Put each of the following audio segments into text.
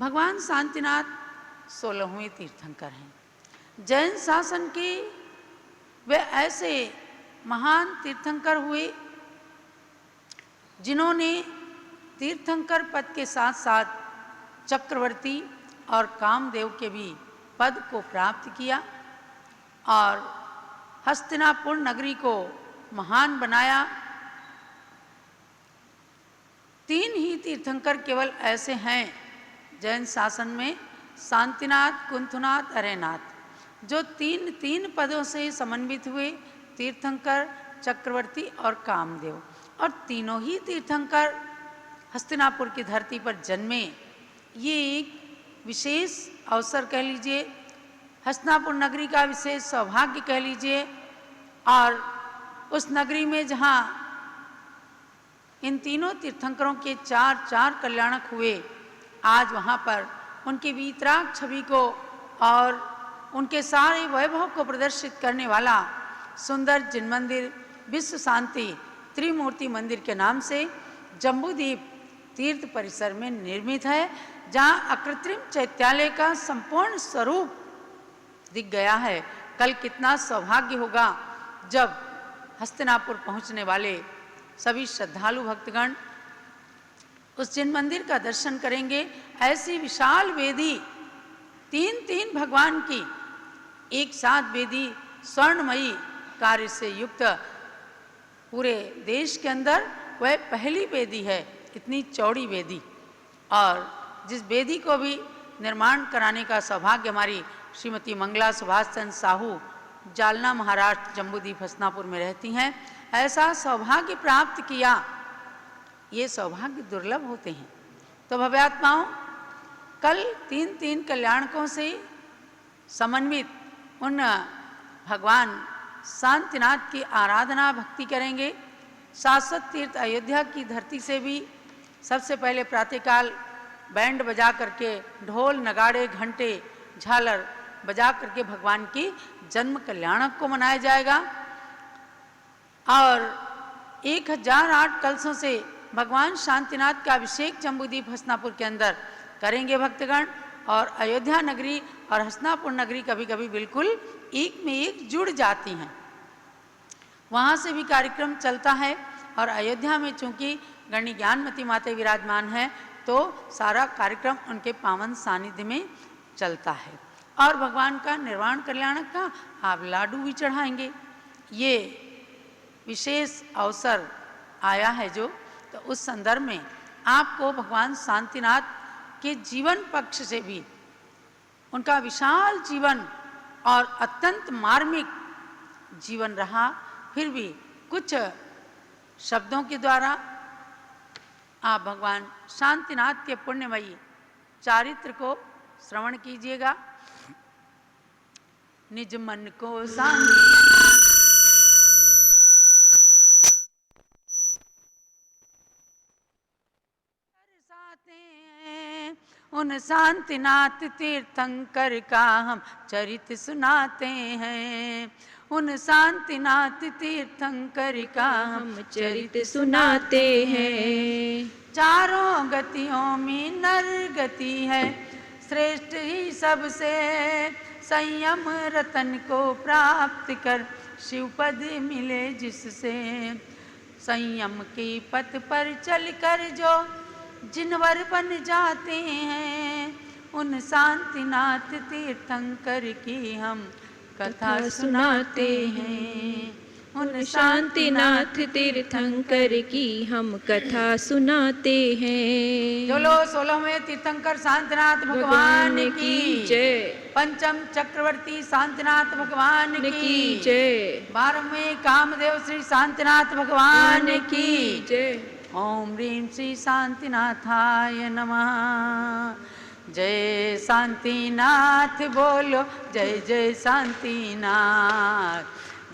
भगवान शांतिनाथ 16वें तीर्थंकर हैं। जैन शासन के वे ऐसे महान तीर्थंकर हुए जिन्होंने तीर्थंकर पद के साथ साथ चक्रवर्ती और कामदेव के भी पद को प्राप्त किया और हस्तिनापुर नगरी को महान बनाया। 3 ही तीर्थंकर केवल ऐसे हैं जैन शासन में, शांतिनाथ, कुंथनाथ, अरेनाथ, जो 3 पदों से समन्वित हुए, तीर्थंकर, चक्रवर्ती और कामदेव। और तीनों ही तीर्थंकर हस्तिनापुर की धरती पर जन्मे। ये एक विशेष अवसर कह लीजिए, हस्तिनापुर नगरी का विशेष सौभाग्य कह लीजिए। और उस नगरी में जहाँ इन तीनों तीर्थंकरों के 4 कल्याणक हुए, आज वहाँ पर उनकी वीतराग छवि को और उनके सारे वैभव को प्रदर्शित करने वाला सुंदर जिन मंदिर विश्व शांति त्रिमूर्ति मंदिर के नाम से जम्बूद्वीप तीर्थ परिसर में निर्मित है, जहाँ अकृत्रिम चैत्यालय का संपूर्ण स्वरूप दिख गया है। कल कितना सौभाग्य होगा जब हस्तिनापुर पहुँचने वाले सभी श्रद्धालु भक्तगण उस जिन मंदिर का दर्शन करेंगे। ऐसी विशाल वेदी, 3 भगवान की एक साथ वेदी, स्वर्णमयी कार्य से युक्त पूरे देश के अंदर वह पहली वेदी है, इतनी चौड़ी वेदी। और जिस वेदी को भी निर्माण कराने का सौभाग्य हमारी श्रीमती मंगला सुभाष चंद्र साहू जालना महाराष्ट्र जम्बूद्वीप हस्तिनापुर में रहती हैं, ऐसा सौभाग्य प्राप्त किया। ये सौभाग्य दुर्लभ होते हैं। तो भव्यात्माओं, कल 3 कल्याणकों से समन्वित उन भगवान शांतिनाथ की आराधना भक्ति करेंगे। शाश्वत तीर्थ अयोध्या की धरती से भी सबसे पहले प्रातःकाल बैंड बजा करके, ढोल नगाड़े घंटे झालर बजा करके भगवान की जन्म कल्याणक को मनाया जाएगा। और 1008 कलशों से भगवान शांतिनाथ का अभिषेक जम्बूद्वीप हस्तिनापुर के अंदर करेंगे भक्तगण। और अयोध्या नगरी और हस्तिनापुर नगरी कभी कभी बिल्कुल एक में एक जुड़ जाती हैं, वहाँ से भी कार्यक्रम चलता है। और अयोध्या में चूँकि गणि ज्ञानमती माता विराजमान है, तो सारा कार्यक्रम उनके पावन सानिध्य में चलता है। और भगवान का निर्वाण कल्याणक का आप लाडू भी चढ़ाएंगे। ये विशेष अवसर आया है जो, तो उस संदर्भ में आपको भगवान शांतिनाथ के जीवन पक्ष से भी, उनका विशाल जीवन और अत्यंत मार्मिक जीवन रहा, फिर भी कुछ शब्दों के द्वारा आप भगवान शांतिनाथ के पुण्यमयी चारित्र को श्रवण कीजिएगा। निज मन को शांति उन शांतिनाथ तीर्थंकर का हम चरित सुनाते हैं। उन शांतिनाथ तीर्थंकर का हम चरित सुनाते हैं। चारों गतियों में नर गति है श्रेष्ठ ही सबसे, संयम रतन को प्राप्त कर शिवपद मिले जिससे। संयम के पथ पर चलकर जो जिनवर बन जाते हैं, उन शांतिनाथ तीर्थंकर की हम कथा सुनाते हैं। उन शांतिनाथ तीर्थंकर की हम कथा सुनाते हैं। चलो 16वें तीर्थंकर शांतिनाथ भगवान की जय। पंचम चक्रवर्ती शांतिनाथ भगवान की जय। 12वें कामदेव श्री शांतिनाथ भगवान की जय। ओम ह्रीं श्री शांतिनाथाय नमः। जय शांतिनाथ बोलो, जय जय शांतिनाथ।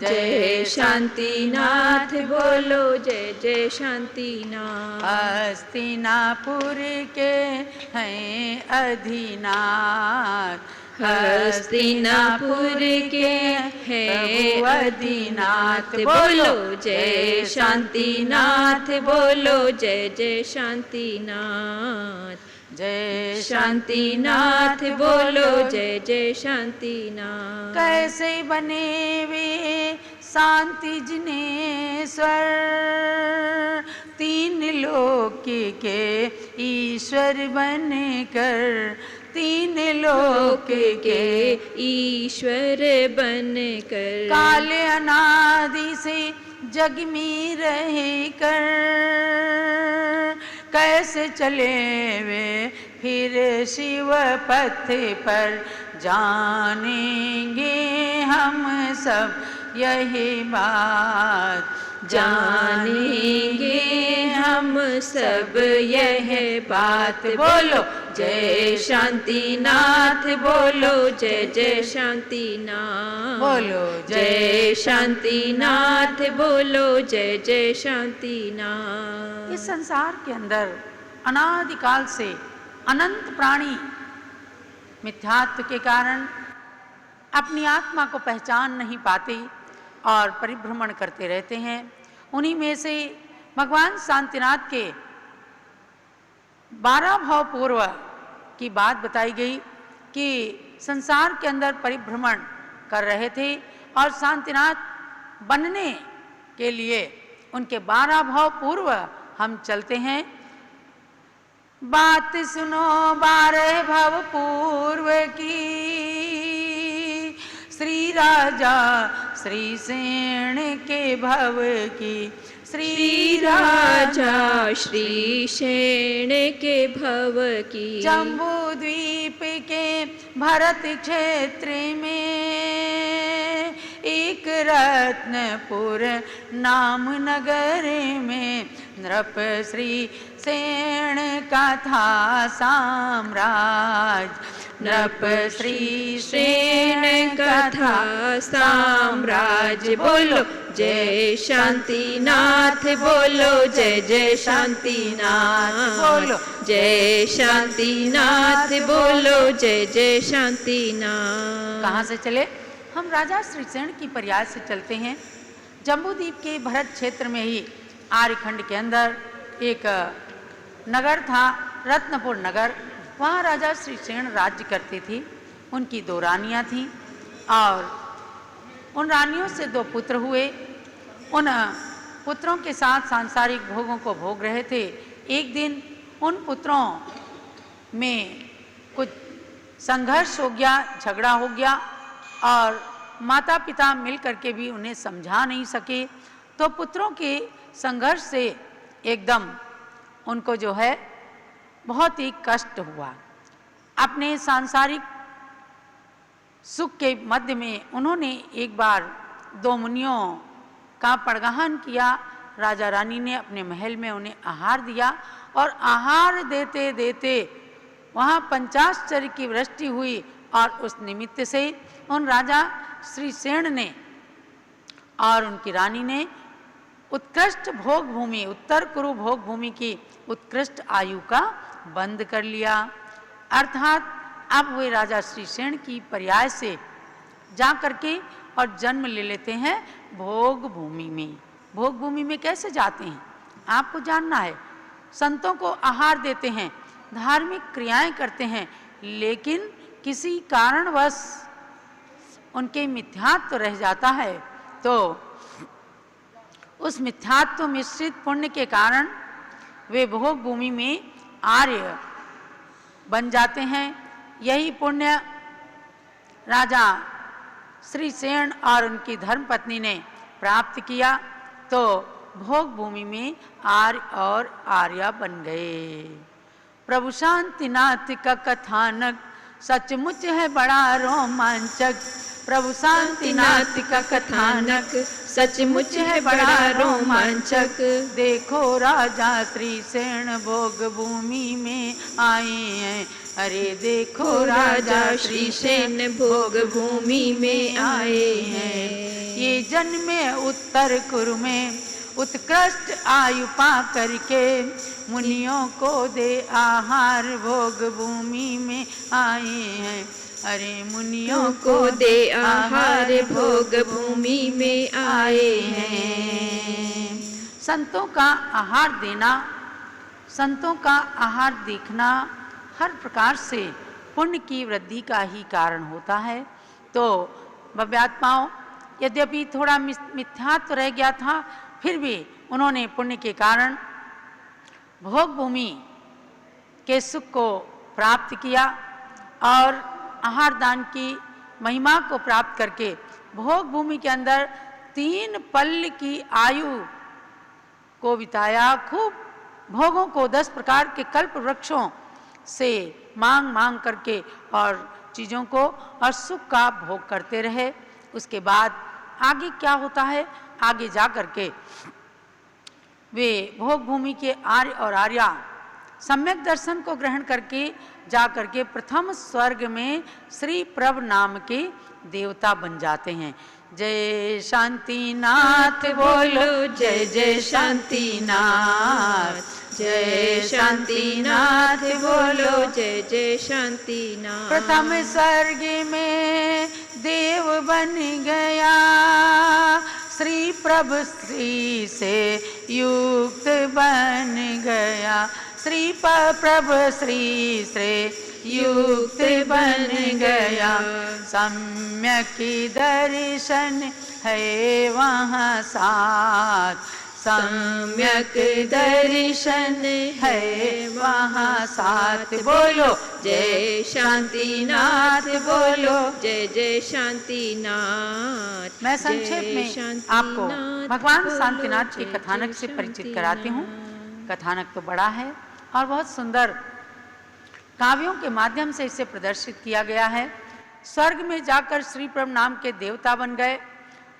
जय शांतिनाथ बोलो, जय जय शांतिनाथ। हस्तिनापुर के हैं अधिनाथ, हस्तिनापुर के हैं अधिनाथ। बोलो जय शांतिनाथ, बोलो जय जय शांतिनाथ। जय शांतिनाथ बोलो जय जय शांतिनाथ। कैसे बने वे शांति जिनेश्वर, तीन लोक के ईश्वर बनकर, तीन लोक के ईश्वर बनकर। काल अनादि से जग में रह कर, कैसे चले वे फिर शिव पथ पर, जानेंगे हम सब यही बात, जानेंगे हम सब यह बात। बोलो जय शांतिनाथ बोलो जय जय शांतिनाथ। बोलो जय शांतिनाथ बोलो जय जय शांतिनाथ। इस संसार के अंदर अनादिकाल से अनंत प्राणी मिथ्यात्व के कारण अपनी आत्मा को पहचान नहीं पाते और परिभ्रमण करते रहते हैं। उन्हीं में से भगवान शांतिनाथ के 12 भाव पूर्व की बात बताई गई कि संसार के अंदर परिभ्रमण कर रहे थे और शांतिनाथ बनने के लिए उनके 12 भाव पूर्व हम चलते हैं। बात सुनो 12 भाव पूर्व की, श्री राजा श्री सेन के भव की, श्री राजा श्री सेन के भव की। जम्बू द्वीप के भरत क्षेत्र में, एक रत्नपुर नाम नगर में, नृप श्री सेन का था साम्राज्य, नृप श्री सेन का था साम्राज्य। बोलो जय शांतिनाथ बोलो जय जय शांतिनाथ। बोलो जय शांतिनाथ बोलो जय जय शांतिनाथ। कहाँ से चले? हम राजा श्रीसेन की पर्याय से चलते हैं। जम्बूद्वीप के भरत क्षेत्र में ही आर्यखंड के अंदर एक नगर था, रत्नपुर नगर। वहाँ राजा श्रीसेन राज्य करते थे। उनकी 2 रानियाँ थीं और उन रानियों से 2 पुत्र हुए। उन पुत्रों के साथ सांसारिक भोगों को भोग रहे थे। एक दिन उन पुत्रों में कुछ संघर्ष हो गया, झगड़ा हो गया और माता पिता मिल करके भी उन्हें समझा नहीं सके। तो पुत्रों के संघर्ष से एकदम उनको जो है बहुत ही कष्ट हुआ। अपने सांसारिक सुख के मध्य में उन्होंने एक बार 2 मुनियों का पड़गहन किया। राजा रानी ने अपने महल में उन्हें आहार दिया और आहार देते देते वहाँ पंचाश्चर्य की वृष्टि हुई और उस निमित्त से उन राजा श्रीसेन ने और उनकी रानी ने उत्कृष्ट भोग भूमि, उत्तर कुरु भोग भूमि की उत्कृष्ट आयु का बंद कर लिया। अर्थात अब वे राजा श्रीसेन की पर्याय से जा करके और जन्म ले लेते हैं भोग भूमि में। भोग भूमि में कैसे जाते हैं आपको जानना है। संतों को आहार देते हैं, धार्मिक क्रियाएं करते हैं, लेकिन किसी कारणवश उनके मिथ्यात्व रह जाता है तो उस मिथ्यात्व मिश्रित पुण्य के कारण वे भोग भूमि में आर्य बन जाते हैं। यही पुण्य राजा श्रीसेन और उनकी धर्मपत्नी ने प्राप्त किया तो भोग भूमि में आर्य और आर्या बन गए। प्रभु शांतिनाथ का कथानक सचमुच है बड़ा रोमांचक। प्रभु शांतिनाथ का कथानक सचमुच है बड़ा रोमांचक। देखो राजा श्रीसेन भोग भूमि में आए हैं। अरे देखो राजा श्रीसेन भोग भूमि में आए हैं। ये जन्मे उत्तर कुरु में उत्कृष्ट आयु पा करके मुनियों को दे आहार भोग भूमि में आए हैं। अरे मुनियों को दे आहार भोग भूमि में आए हैं। संतों का आहार देना, संतों का आहार देखना हर प्रकार से पुण्य की वृद्धि का ही कारण होता है। तो भव्यात्माओं, यद्यपि थोड़ा मिथ्यात्व रह गया था, फिर भी उन्होंने पुण्य के कारण भोग भूमि के सुख को प्राप्त किया और आहार दान की महिमा को प्राप्त करके भोग भूमि के अंदर 3 पल की आयु को बिताया। खूब भोगों को 10 प्रकार के कल्प वृक्षों से मांग मांग करके और चीज़ों को और सुख का भोग करते रहे। उसके बाद आगे क्या होता है, आगे जा करके वे भोग भूमि के आर्य और आर्या सम्यक दर्शन को ग्रहण करके जा करके प्रथम स्वर्ग में श्री प्रभ नाम के देवता बन जाते हैं। जय शांतिनाथ बोलो, जय जय शांतिनाथ, जय शांतिनाथ बोलो, जय जय शांतिनाथ। प्रथम स्वर्ग में देव बन गया, श्री प्रभ श्री से युक्त बन गया, श्री प्रभ श्री से युक्त बन गया। सम्यक दर्शन है वहाँ साथ, सम्यक दर्शन है वहाँ साथ। बोलो जय शांतिनाथ बोलो, जय जय शांतिनाथ। मैं संक्षेप में आपको भगवान शांतिनाथ के कथानक से परिचित कराती हूँ। कथानक तो बड़ा है और बहुत सुंदर काव्यों के माध्यम से इसे प्रदर्शित किया गया है। स्वर्ग में जाकर श्री प्रभ नाम के देवता बन गए,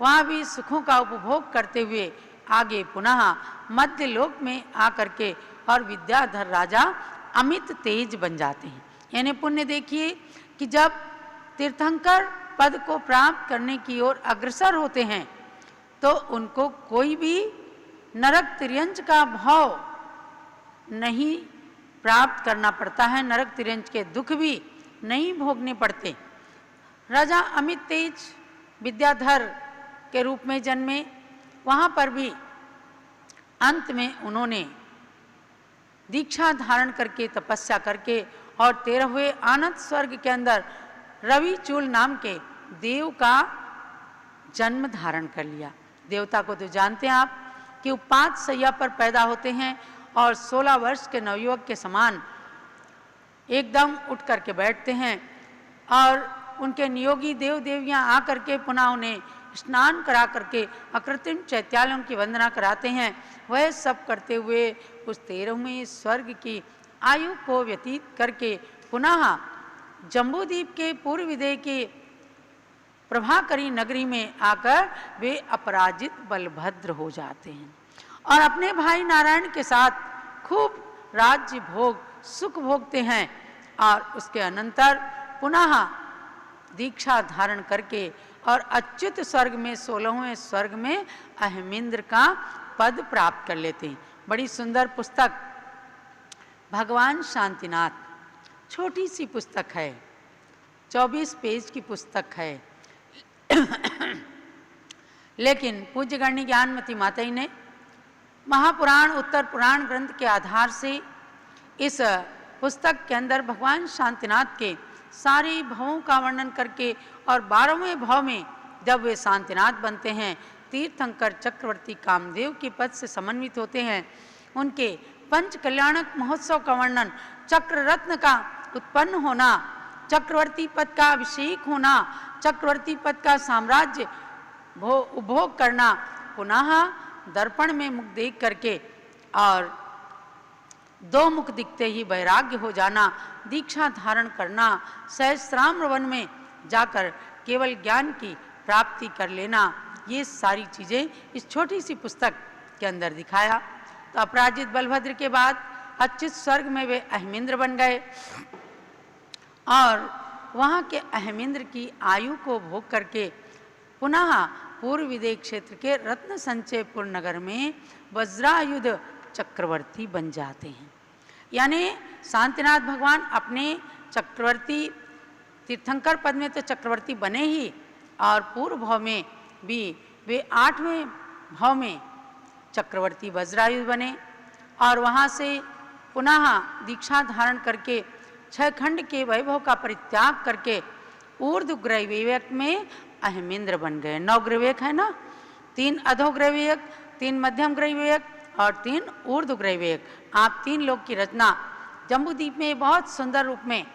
वहाँ भी सुखों का उपभोग करते हुए आगे पुनः मध्य लोक में आकर के और विद्याधर राजा अमित तेज बन जाते हैं। यानी पुण्य देखिए कि जब तीर्थंकर पद को प्राप्त करने की ओर अग्रसर होते हैं तो उनको कोई भी नरक तिर्यंच का भाव नहीं प्राप्त करना पड़ता है, नरक तिर्यंच के दुख भी नहीं भोगने पड़ते। राजा अमित तेज विद्याधर के रूप में जन्मे, वहाँ पर भी अंत में उन्होंने दीक्षा धारण करके तपस्या करके और 13वें आनंद स्वर्ग के अंदर रविचूल नाम के देव का जन्म धारण कर लिया। देवता को तो जानते हैं आप कि वो 5 सैया पर पैदा होते हैं और 16 वर्ष के नवयुवक के समान एकदम उठ करके बैठते हैं और उनके नियोगी देव देवियाँ आकर के पुनः उन्हें स्नान करा करके अकृत्रिम चैत्यालयों की वंदना कराते हैं। वह सब करते हुए उस 13वें स्वर्ग की आयु को व्यतीत करके पुनः जम्बूद्वीप के पूर्व विदेह के प्रभाकरी नगरी में आकर वे अपराजित बलभद्र हो जाते हैं और अपने भाई नारायण के साथ खूब राज्य भोग सुख भोगते हैं और उसके अनंतर पुनः दीक्षा धारण करके और अच्युत स्वर्ग में 16वें स्वर्ग में अहमिंद्र का पद प्राप्त कर लेते हैं। बड़ी सुंदर पुस्तक भगवान शांतिनाथ, छोटी सी पुस्तक है, 24 पेज की पुस्तक है लेकिन पूज्य गण्य ज्ञानमती माताजी ने महापुराण उत्तर पुराण ग्रंथ के आधार से इस पुस्तक के अंदर भगवान शांतिनाथ के सारे भवों का वर्णन करके और 12वें भव में जब वे शांतिनाथ बनते हैं, तीर्थंकर चक्रवर्ती कामदेव के पद से समन्वित होते हैं, उनके पंच कल्याणक महोत्सव का वर्णन, चक्र रत्न का उत्पन्न होना, चक्रवर्ती पद का अभिषेक होना, चक्रवर्ती पद का साम्राज्य उपभोग करना, पुनः दर्पण में मुख देख करके और 2 मुख दिखते ही वैराग्य हो जाना, दीक्षा धारण करना, सहस्राम्र वन में जाकर केवल ज्ञान की प्राप्ति कर लेना, ये सारी चीज़ें इस छोटी सी पुस्तक के अंदर दिखाया। तो अपराजित बलभद्र के बाद अच्युत स्वर्ग में वे अहमिंद्र बन गए और वहाँ के अहमिंद्र की आयु को भोग करके पुनः पूर्व विदेह क्षेत्र के रत्न संचयपुर नगर में वज्रायुध चक्रवर्ती बन जाते हैं। यानी शांतिनाथ भगवान अपने चक्रवर्ती तीर्थंकर पद में तो चक्रवर्ती बने ही और पूर्व भाव में भी वे 8वें भाव में चक्रवर्ती वज्रायुध बने और वहाँ से पुनः दीक्षा धारण करके 6 खंड के वैभव का परित्याग करके ऊर्ध्वग्रह विवेक में अहमिंद्र बन गए। 9 ग्रह है ना, 3 अधोग्रह विवेक, 3 मध्यम ग्रह विवेक और 3 ऊर्ध्वग्रह विवेक। आप 3 लोक की रचना जम्बूद्वीप में बहुत सुंदर रूप में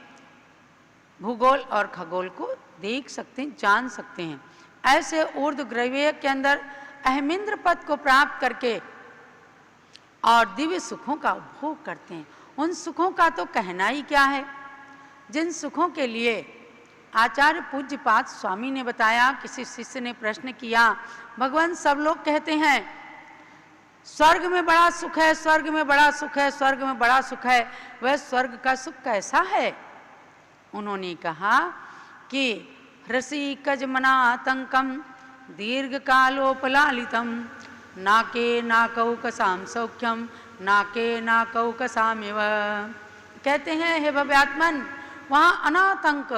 भूगोल और खगोल को देख सकते हैं, जान सकते हैं। ऐसे ऊर्ध्वग्रह विवेक के अंदर अहमिंद्र पद को प्राप्त करके और दिव्य सुखों का उपभोग करते हैं। उन सुखों का तो कहना ही क्या है, जिन सुखों के लिए आचार्य पूज्यपाद स्वामी ने बताया। किसी शिष्य ने प्रश्न किया, भगवान सब लोग कहते हैं स्वर्ग में बड़ा सुख है, स्वर्ग में बड़ा सुख है, स्वर्ग में बड़ा सुख है, वह स्वर्ग का सुख कैसा है? उन्होंने कहा कि ह्रसिकजमनातंकम दीर्घ कालोपलालितम नाके नाकौकसाम सौख्यम नाके नाकौकसामेव। कहते हैं हे भव्यात्मन, वहाँ अनातंक,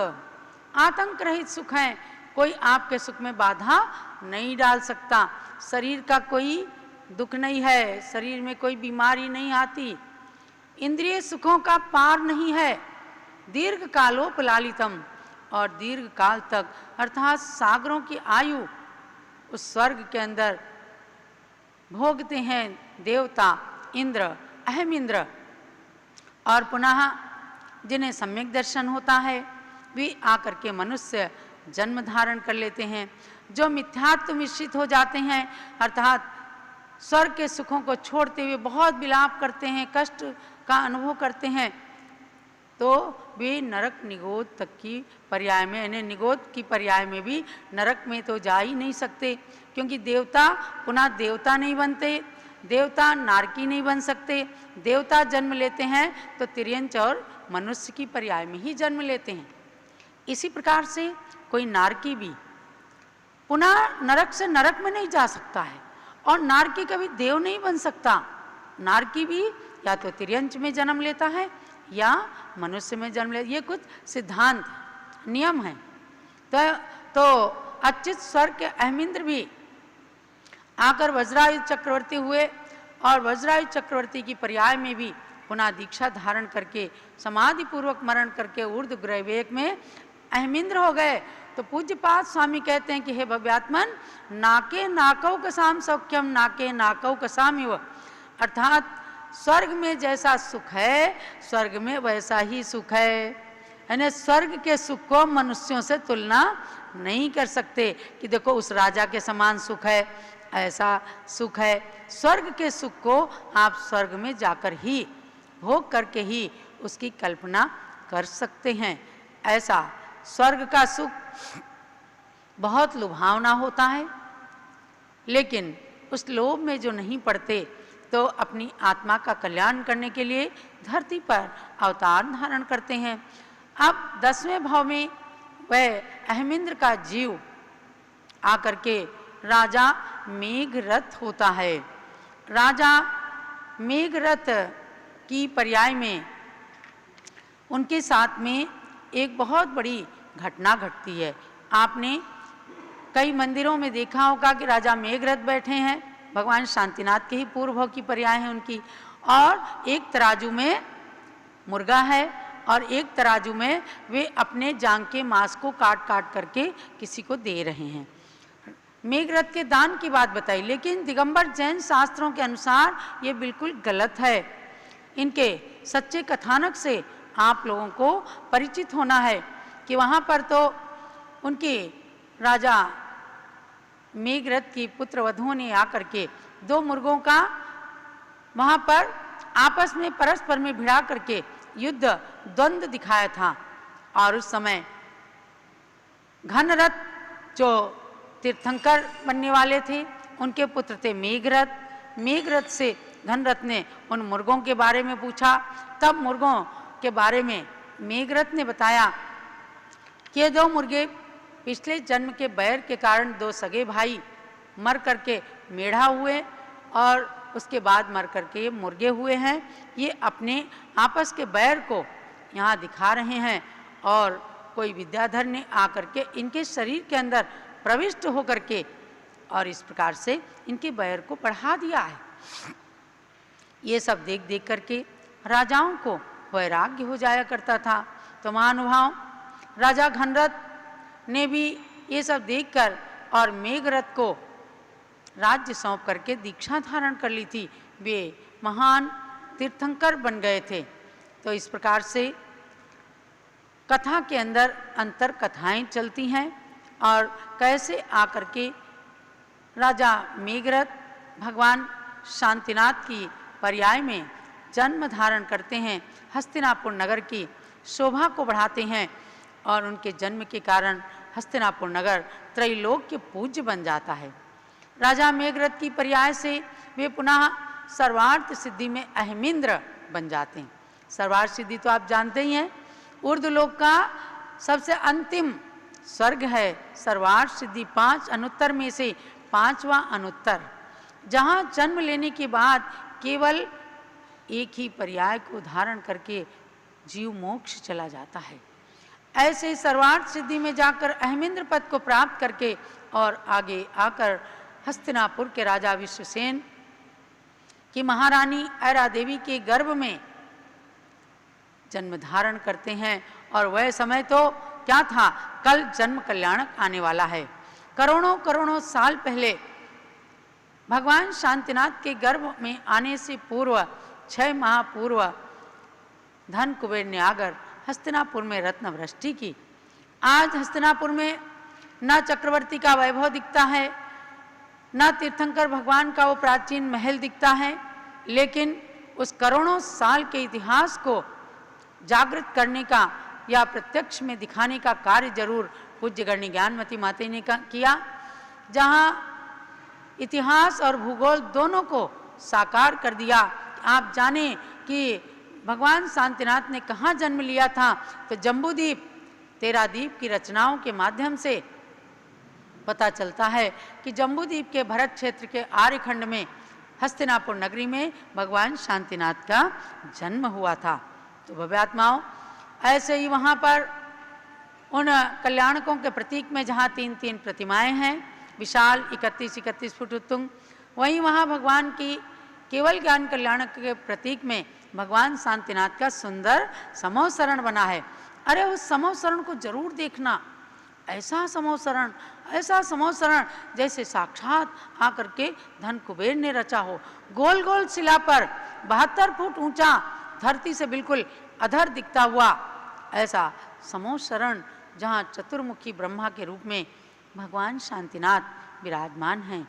आतंक रहित सुख है। कोई आपके सुख में बाधा नहीं डाल सकता। शरीर का कोई दुख नहीं है, शरीर में कोई बीमारी नहीं आती, इंद्रिय सुखों का पार नहीं है। दीर्घ कालोपलालितम, और दीर्घ काल तक अर्थात सागरों की आयु उस स्वर्ग के अंदर भोगते हैं देवता इंद्र, अहम इंद्र। और पुनः जिन्हें सम्यक दर्शन होता है वे आकर के मनुष्य जन्म धारण कर लेते हैं। जो मिथ्यात्व मिश्रित हो जाते हैं अर्थात स्वर्ग के सुखों को छोड़ते हुए बहुत विलाप करते हैं, कष्ट का अनुभव करते हैं, तो वे नरक निगोद तक की पर्याय में, यानी निगोद की पर्याय में भी नरक में तो जा ही नहीं सकते। क्योंकि देवता पुनः देवता नहीं बनते, देवता नारकी नहीं बन सकते। देवता जन्म लेते हैं तो तिर्यंच और मनुष्य की पर्याय में ही जन्म लेते हैं। इसी प्रकार से कोई नारकी भी पुनः नरक से नरक में नहीं जा सकता है, और नारकी कभी देव नहीं बन सकता। नारकी भी या तो तिर्यंच में जन्म लेता है या मनुष्य में जन्म लेता है। ये कुछ सिद्धांत नियम है। तो अच्युत स्वर्ग के अहमिंद्र भी आकर वज्रायु चक्रवर्ती हुए, और वज्रायु चक्रवर्ती की पर्याय में भी पुनः दीक्षा धारण करके समाधि पूर्वक मरण करके ऊर्ध्वग्रह विवेक में अहमिंद्र हो गए। तो पूज्यपाद स्वामी कहते हैं कि हे भव्यात्मन, नाके नाकौ कसाम सौख्यम नाके नाकौ कसामिव, अर्थात स्वर्ग में जैसा सुख है स्वर्ग में वैसा ही सुख है। यानी स्वर्ग के सुख को मनुष्यों से तुलना नहीं कर सकते कि देखो उस राजा के समान सुख है, ऐसा सुख है। स्वर्ग के सुख को आप स्वर्ग में जाकर ही भोग करके ही उसकी कल्पना कर सकते हैं। ऐसा स्वर्ग का सुख बहुत लुभावना होता है, लेकिन उस लोभ में जो नहीं पड़ते तो अपनी आत्मा का कल्याण करने के लिए धरती पर अवतार धारण करते हैं। अब 10वें भाव में वह अहमिंद्र का जीव आकर के राजा मेघरथ होता है। राजा मेघरथ की पर्याय में उनके साथ में एक बहुत बड़ी घटना घटती है। आपने कई मंदिरों में देखा होगा कि राजा मेघरथ बैठे हैं, भगवान शांतिनाथ के ही पूर्व भाव की पर्याय है उनकी, और एक तराजू में मुर्गा है और एक तराजू में वे अपने जांग के मांस को काट काट करके किसी को दे रहे हैं। मेघरथ के दान की बात बताई, लेकिन दिगंबर जैन शास्त्रों के अनुसार ये बिल्कुल गलत है। इनके सच्चे कथानक से आप लोगों को परिचित होना है कि वहाँ पर तो उनके राजा मेघरथ की पुत्र वधुओं ने आकर के 2 मुर्गों का वहाँ पर आपस में परस्पर में भिड़ा करके युद्ध द्वंद्व दिखाया था। और उस समय घनरथ जो तीर्थंकर बनने वाले थे उनके पुत्र थे मेघरथ। मेघरथ से घनरथ ने उन मुर्गों के बारे में पूछा। तब मुर्गों के बारे में मेघरथ ने बताया कि ये 2 मुर्गे पिछले जन्म के बैर के कारण 2 सगे भाई मर करके मेढ़ा हुए और उसके बाद मर करके ये मुर्गे हुए हैं। ये अपने आपस के बैर को यहाँ दिखा रहे हैं, और कोई विद्याधर ने आकर के इनके शरीर के अंदर प्रविष्ट होकर के और इस प्रकार से इनके बैर को बढ़ा दिया है। ये सब देख देख करके राजाओं को वैराग्य हो जाया करता था। तो महानुभाव, राजा घनरथ ने भी ये सब देखकर और मेघरथ को राज्य सौंप करके दीक्षा धारण कर ली थी। वे महान तीर्थंकर बन गए थे। तो इस प्रकार से कथा के अंदर अंतर कथाएं चलती हैं और कैसे आकर के राजा मेघरथ भगवान शांतिनाथ की पर्याय में जन्म धारण करते हैं, हस्तिनापुर नगर की शोभा को बढ़ाते हैं और उनके जन्म के कारण हस्तिनापुर नगर त्रैलोक के पूज्य बन जाता है। राजा मेघरथ की पर्याय से वे पुनः सर्वार्थ सिद्धि में अहमिंद्र बन जाते हैं। सर्वार्थ सिद्धि तो आप जानते ही हैं, ऊर्ध्वलोक का सबसे अंतिम स्वर्ग है। सर्वार्थ सिद्धि 5 अनुत्तर में से 5वां अनुत्तर, जहाँ जन्म लेने के बाद केवल एक ही पर्याय को धारण करके जीव मोक्ष चला जाता है। ऐसे सर्वार्थ सिद्धि में जाकर अहमिंद्र पद को प्राप्त करके और आगे आकर हस्तिनापुर के राजा विश्वसेन की महारानी ऐरा देवी के गर्भ में जन्म धारण करते हैं। और वह समय तो क्या था, कल जन्म कल्याणक आने वाला है। करोड़ों करोड़ों साल पहले भगवान शांतिनाथ के गर्भ में आने से पूर्व 6 माह पूर्व धन कुबेर ने आकर हस्तिनापुर में रत्न वृष्टि की। आज हस्तिनापुर में न चक्रवर्ती का वैभव दिखता है, न तीर्थंकर भगवान का वो प्राचीन महल दिखता है, लेकिन उस करोड़ों साल के इतिहास को जागृत करने का या प्रत्यक्ष में दिखाने का कार्य जरूर पूज्य गणनी ज्ञानमती माता ने किया, जहाँ इतिहास और भूगोल दोनों को साकार कर दिया। आप जाने कि भगवान शांतिनाथ ने कहाँ जन्म लिया था, तो जम्बूद्वीप 13 द्वीप की रचनाओं के माध्यम से पता चलता है कि जम्बूद्वीप के भरत क्षेत्र के आर्यखंड में हस्तिनापुर नगरी में भगवान शांतिनाथ का जन्म हुआ था। तो भव्यात्माओं, ऐसे ही वहाँ पर उन कल्याणकों के प्रतीक में जहाँ 3-3 प्रतिमाएं हैं, विशाल 31-31 फुट उत्तुंग, वहीं वहाँ भगवान की केवल ज्ञान कल्याणक के प्रतीक में भगवान शांतिनाथ का सुंदर समोसरण बना है। अरे उस समोसरण को जरूर देखना, ऐसा समोसरण जैसे साक्षात आकर के धन कुबेर ने रचा हो। गोल गोल शिला पर 72 फुट ऊंचा, धरती से बिल्कुल अधर दिखता हुआ ऐसा समोसरण, जहाँ चतुर्मुखी ब्रह्मा के रूप में भगवान शांतिनाथ विराजमान हैं।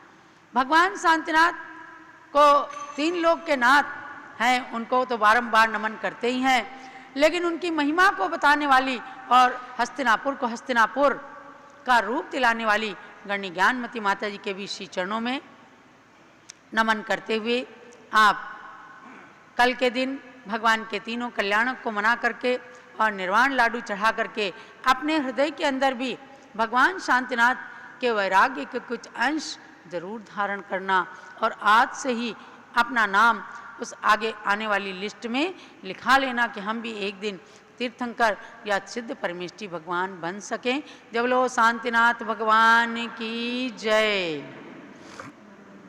भगवान शांतिनाथ को 3 लोक के नाथ हैं, उनको तो बारंबार नमन करते ही हैं, लेकिन उनकी महिमा को बताने वाली और हस्तिनापुर को हस्तिनापुर का रूप दिलाने वाली गणनी ज्ञानमती माता जी के भी श्री चरणों में नमन करते हुए आप कल के दिन भगवान के तीनों कल्याणक को मना करके और निर्वाण लाडू चढ़ा करके अपने हृदय के अंदर भी भगवान शांतिनाथ के वैराग्य के कुछ अंश जरूर धारण करना और आज से ही अपना नाम उस आगे आने वाली लिस्ट में लिखा लेना कि हम भी एक दिन तीर्थंकर या सिद्ध परमेष्ठी भगवान बन सकें। जब लो शांतिनाथ भगवान की जय।